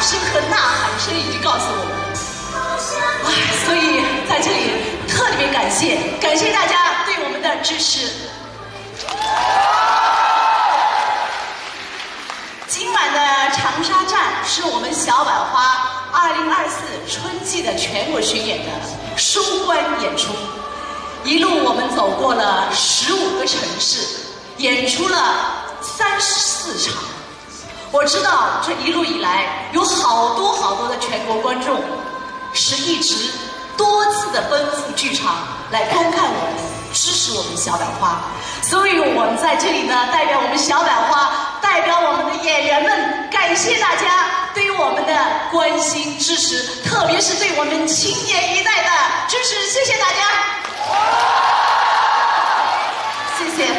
声和呐喊声已经告诉我们。所以在这里特别感谢大家对我们的支持。今晚的长沙站是我们小百花2024春季的全国巡演的收官演出，一路我们走过了15个城市，演出了34场。我知道这一路以来有好多的全国观众是一直多次的奔赴剧场来观看我们，支持我们小百花。所以我们在这里呢，代表我们小百花，代表我们的演员们，感谢大家对于我们的关心支持，特别是对我们青年一代的支持，谢谢大家。谢谢。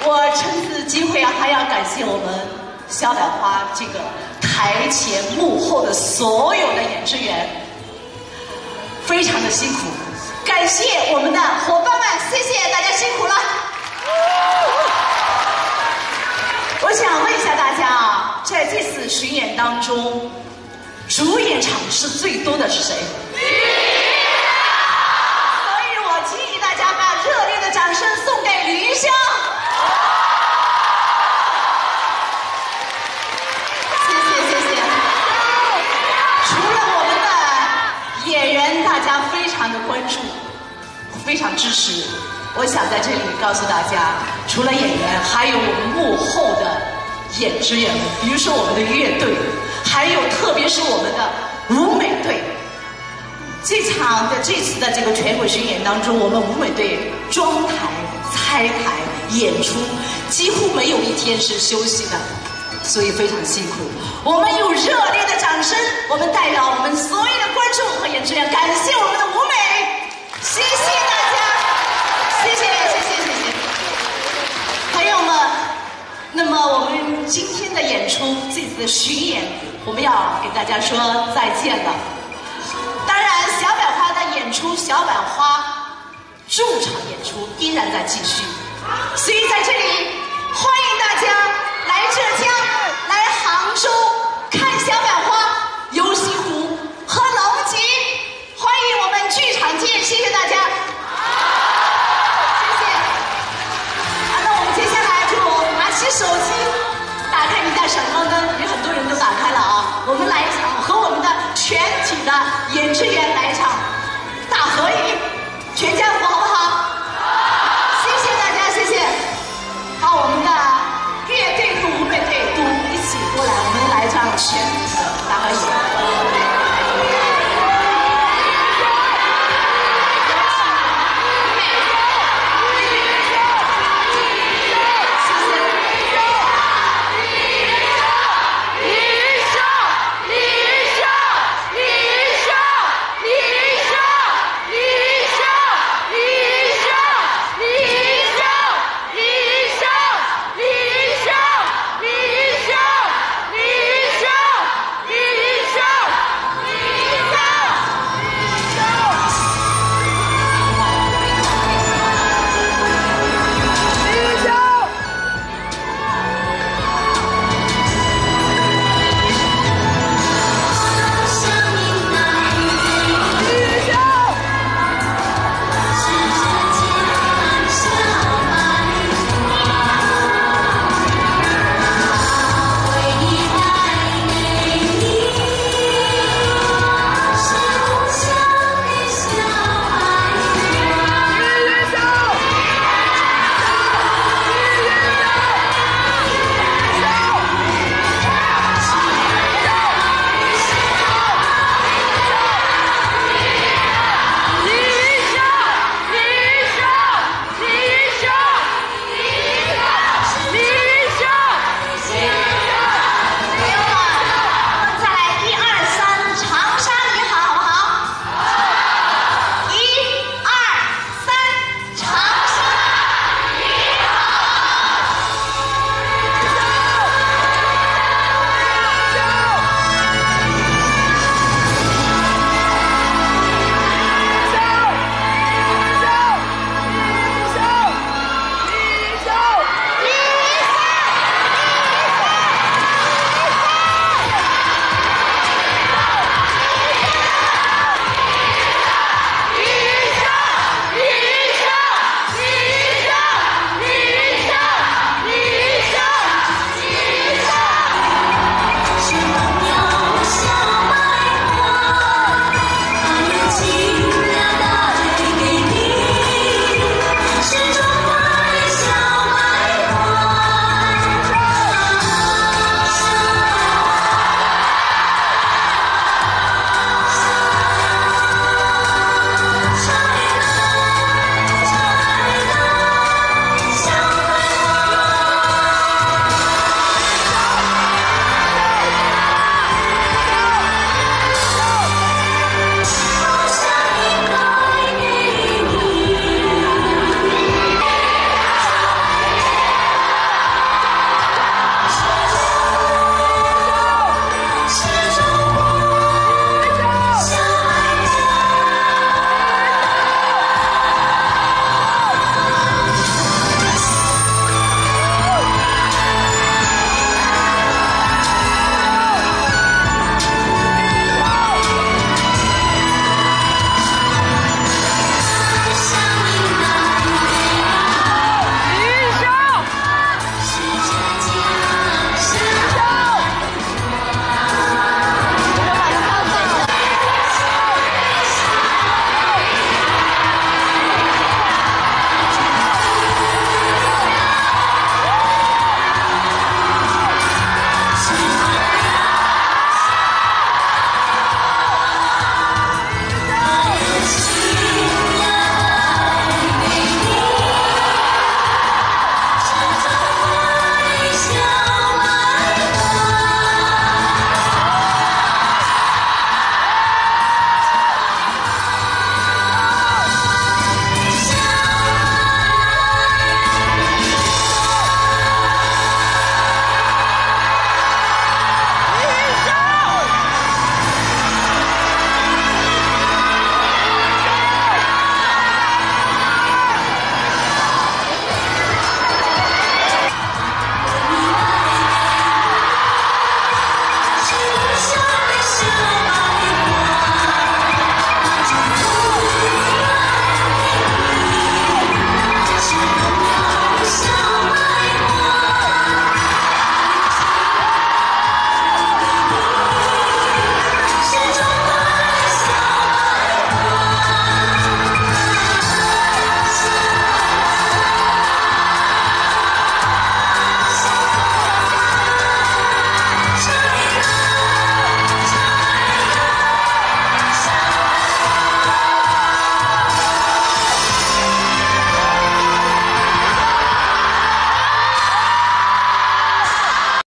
我趁此机会还要感谢我们小百花这个台前幕后的所有的演职员，非常的辛苦，感谢我们的伙伴们，谢谢大家辛苦了。我想问一下大家啊，在这次巡演当中，主演场次最多的是谁？所以我建议大家把热烈的掌声送给吕云香。谢谢。除了我们的演员，大家非常的关注，非常支持。我想在这里告诉大家，除了演员，还有我们幕后的演职员们，比如说我们的乐队，还有特别是我们的舞美队。这次的这个全国巡演当中，我们舞美队装台、拆台、演出，几乎没有一天是休息的，所以非常辛苦。我们用热烈的掌声，我们代表我们所有的观众和演职员，感谢我们的舞美，谢谢大家。谢谢。朋友们，那么我们今天的演出，这次的巡演，我们要给大家说再见了。当然，小百花的演出，小百花驻场演出依然在继续，所以在这里欢迎大家来浙江、来杭州。